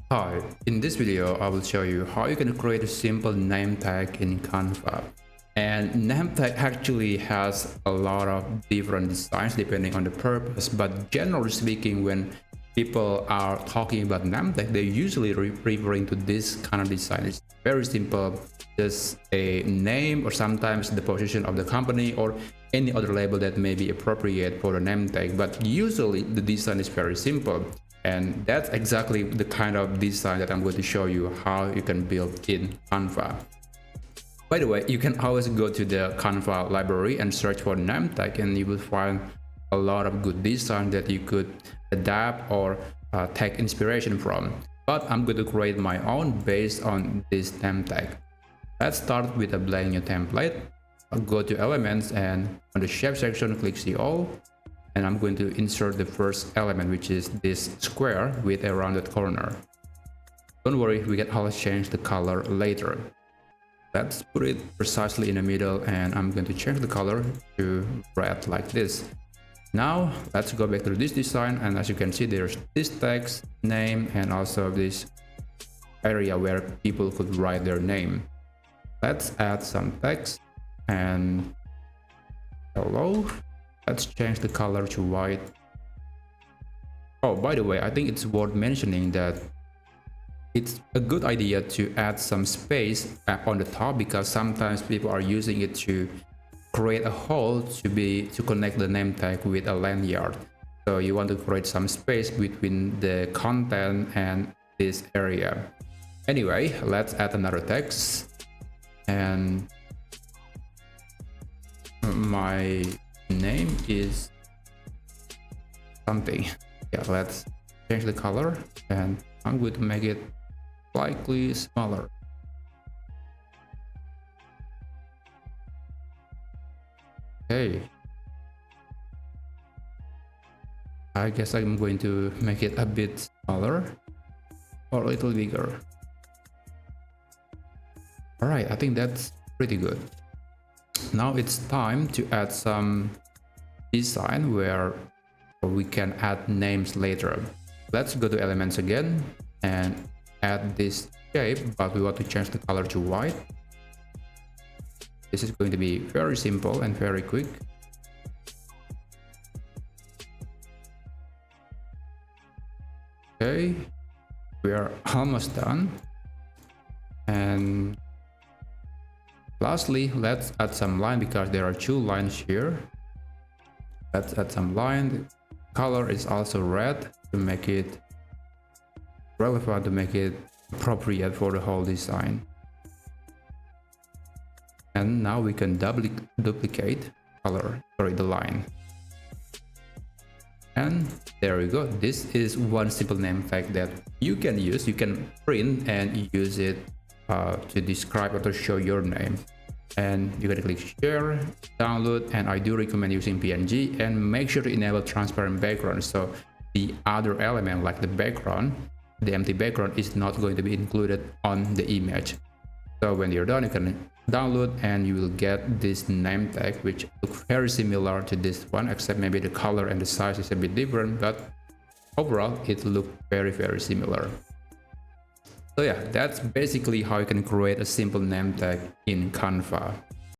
Hi, in this video I will show you how you can create a simple name tag in Canva. And name tag actually has a lot of different designs depending on the purpose, but generally speaking, when people are talking about name tag, they're usually referring to this kind of design. It's very simple, just a name or sometimes the position of the company or any other label that may be appropriate for the name tag, but usually the design is very simple. And that's exactly the kind of design that I'm going to show you how you can build in Canva. By the way, you can always go to the Canva library and search for name tag, and you will find a lot of good design that you could adapt or take inspiration from. But I'm going to create my own based on this name tag. Let's start with a blank new template. I'll go to elements and on the shape section, click see all. And I'm going to insert the first element, which is this square with a rounded corner. Don't worry, we can always change the color later. Let's put it precisely in the middle, and I'm going to change the color to red like this. Now let's go back to this design, and as you can see, there's this text, name, and also this area where people could write their name. Let's add some text and hello. Let's change the color to white. Oh, by the way, I think it's worth mentioning that it's a good idea to add some space on the top, because sometimes people are using it to create a hole to connect the name tag with a lanyard. So you want to create some space between the content and this area. Anyway, let's add another text, and my name is something. Yeah, let's change the color, and I'm going to make it slightly smaller. Okay, I guess I'm going to make it a bit smaller or a little bigger. All right, I think that's pretty good. Now it's time to add some design where we can add names later. Let's go to elements again and add this shape, but we want to change the color to white. This is going to be very simple and very quick. Okay, we are almost done. And lastly, let's add some line, because there are two lines here. Let's add some line. The color is also red to make it relevant, to make it appropriate for the whole design. And now we can duplicate the line. And there we go. This is one simple name tag that you can use. You can print and use it to describe or to show your name. And you can click share, download, and I do recommend using PNG, and make sure to enable transparent background, so the other element like the background, the empty background, is not going to be included on the image. So when you're done, you can download and you will get this name tag, which looks very similar to this one, except maybe the color and the size is a bit different, but overall it looks very similar. So yeah, that's basically how you can create a simple name tag in Canva.